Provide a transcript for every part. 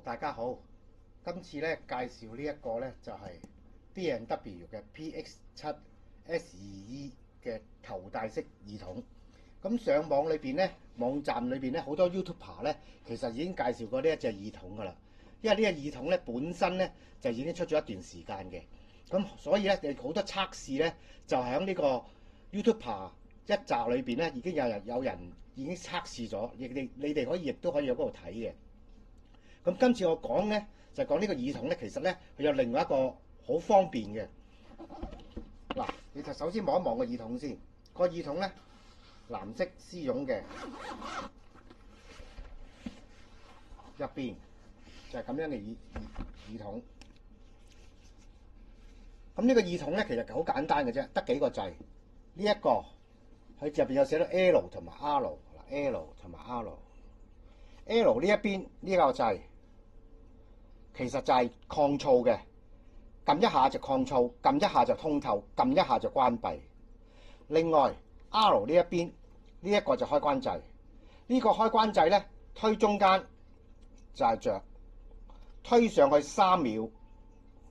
大家好，今次咧介紹呢一個咧就係 B&W 嘅 PX7 S2E 嘅頭戴式耳筒。咁上網裏邊咧，網站裏邊咧好多 YouTuber 咧，其實已經介紹過呢一隻耳筒噶啦。因為呢個耳筒咧本身咧就已經出咗一段時間嘅，咁所以咧好多測試咧就喺呢個 YouTuber 一集裏邊咧已經有人已經測試咗，你哋亦都可以喺嗰度睇嘅。咁今次我講咧就講呢個耳筒咧，其實咧佢有另外一個好方便嘅。嗱，你就首先望一望個耳筒先，個耳筒咧藍色絲絨嘅，入邊就係咁樣嘅耳筒。咁呢個耳筒咧其實好簡單嘅啫，得幾個掣。呢一個佢入邊有寫到 L 同埋 R，L 同埋 R。L 呢一邊呢個掣，其實就係抗噪嘅，撳一下就抗噪，撳一下就通透，撳一下就關閉。另外 R 呢一邊呢一個就開關掣，呢個開關掣咧推中間就係着，推上去3秒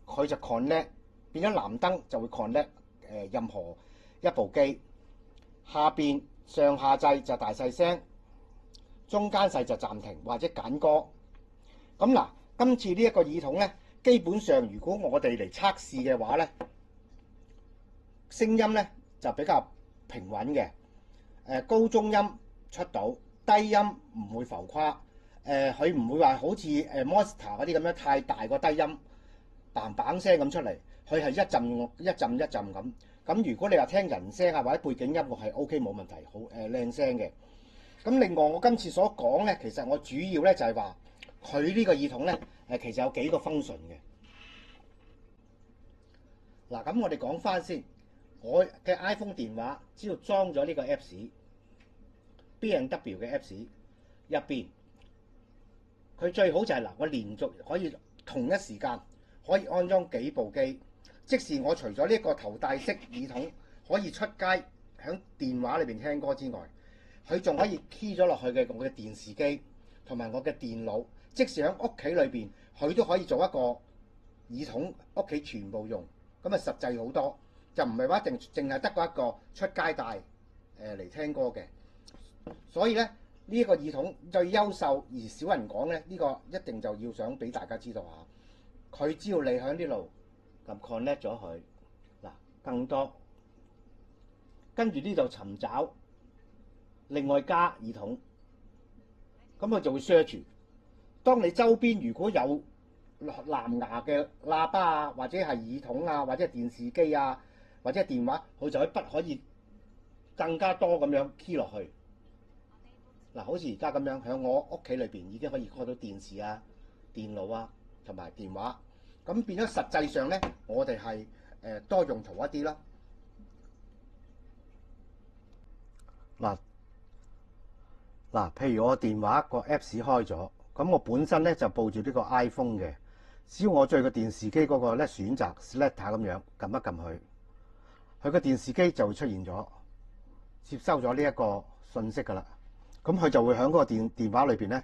佢就 connect， 變咗藍燈就會 connect 任何一部機。下邊上下掣就大細聲，中間掣就暫停或者揀歌。咁嗱，今次呢一個耳筒咧，基本上如果我哋嚟測試嘅話咧，聲音咧就比較平穩嘅，高中音出到，低音唔會浮誇，佢唔會話好似Monster 嗰啲咁樣太大個低音嘭嘭聲咁出嚟，佢係一陣一陣一陣咁。咁如果你話聽人聲啊或者背景音樂係 OK 冇問題，好靚聲嘅。咁另外我今次所講咧，其實我主要咧就係話佢呢個耳筒咧其實有幾個 function 嘅。嗱，咁我哋講翻先，我嘅 iPhone 電話只要裝咗呢個 Apps，B&W 嘅 Apps 入邊，佢最好就係嗱，我連續可以同一時間可以安裝幾部機。即使我除咗呢個頭戴式耳筒可以出街喺電話裏邊聽歌之外，佢仲可以 key 咗落去嘅我嘅電視機同埋我嘅電腦，即使喺屋企裏邊佢都可以做一個耳筒，屋企全部用，咁啊實際好多，就唔係話一定淨係得嗰一個出街帶嚟聽歌嘅。所以咧呢一個耳筒最優秀而少人講咧，呢個一定就要想俾大家知道下，佢只要你喺呢度咁 connect 咗佢，嗱，更多，跟住呢度尋找，另外加耳筒，咁佢就會 search。當你周邊如果有藍牙嘅喇叭啊，或者係耳筒啊，或者係電視機啊，或者係電話，佢就可以更加多咁樣 key 落去。嗱，好似而家咁樣，喺我屋企裏邊已經可以開到電視啊、電腦啊同埋電話。咁變咗實際上咧，我哋係多用途一啲啦。嗱，譬如我電話個 Apps 開咗，咁我本身咧就報住呢個 iPhone 嘅，只要我對個電視機嗰個咧選擇 Select 咁樣撳一撳佢，佢個電視機就會出現咗，接收咗呢一個信息㗎啦。咁佢就會喺嗰個電話裏邊咧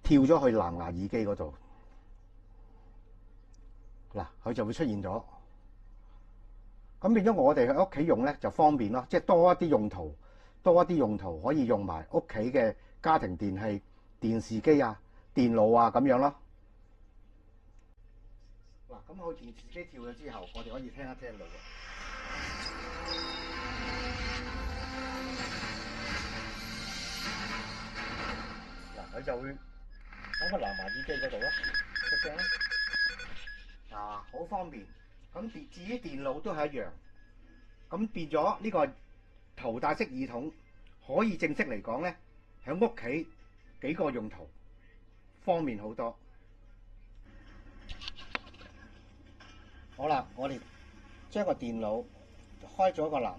跳咗去藍牙耳機嗰度，嗱，佢就會出現咗。咁變咗我哋喺屋企用咧就方便咯，即係多一啲用途可以用埋屋企嘅家庭電器、電視機啊、電腦啊咁樣咯。嗱，咁佢電視機跳咗之後，我哋可以聽一聽到嘅。嗱，佢就會喺個藍牙耳機嗰度咯，出聲啦。好方便。咁至於電腦都係一樣。咁變咗呢個頭戴式耳筒可以正式嚟講咧，喺屋企幾個用途，方便好多。好啦，我哋將個電腦開咗個藍牙，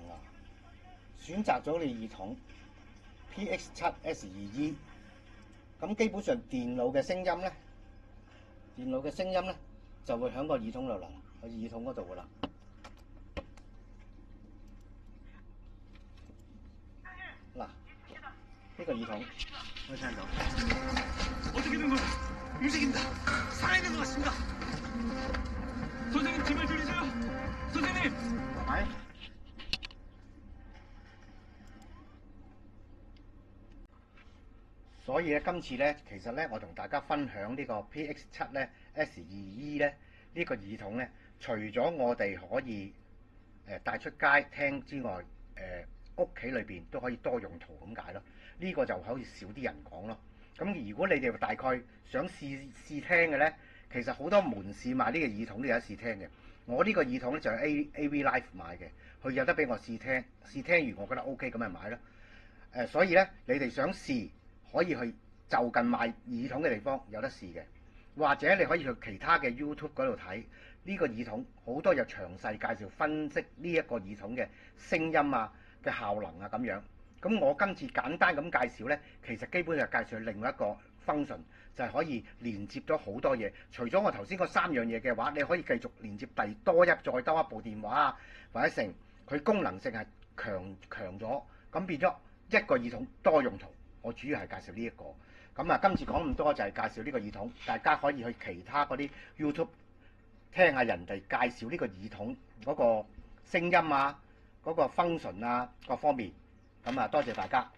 選擇咗你耳筒 PX7 S2E。咁基本上電腦嘅聲音咧，就會喺個耳筒度啦，喺耳筒嗰度噶啦。嗱，呢個耳筒可以聽到。 어떻게 된 거야? 움직인다. 살아있는 것 같습니다. 선생님, 제 말 들리세요? 선생님! 係。所以咧，今次咧，其實咧，我同大家分享呢個 PX7 咧 S2E 咧呢個耳筒咧，除咗我哋可以帶出街聽之外，屋企裏邊都可以多用途咁解咯。呢個就可以少啲人講咯。咁如果你哋大概想試聽嘅咧，其實好多門市賣呢個耳筒都有得試聽嘅。我呢個耳筒咧就係 AV Live 買嘅，佢有得俾我試聽，試聽完我覺得 OK 咁咪買咯。所以咧，你哋想試可以去就近賣耳筒嘅地方有得試嘅，或者你可以去其他嘅 YouTube 嗰度睇呢個耳筒，好多有詳細介紹分析呢一個耳筒嘅聲音啊嘅效能啊咁樣。咁我今次簡單咁介紹呢，其實基本上介紹另外一個 function，就係可以連接咗好多嘢。除咗我頭先嗰3樣嘢嘅話，你可以繼續連接再多一部電話啊，或者成佢功能性係強咗，咁變咗一個耳筒多用途。我主要係介紹呢一個。咁啊，今次講咁多就係介紹呢個耳筒，大家可以去其他嗰啲 YouTube 聽下人哋介紹呢個耳筒嗰個聲音啊、嗰個 function 啊各方面。咁啊，多謝大家。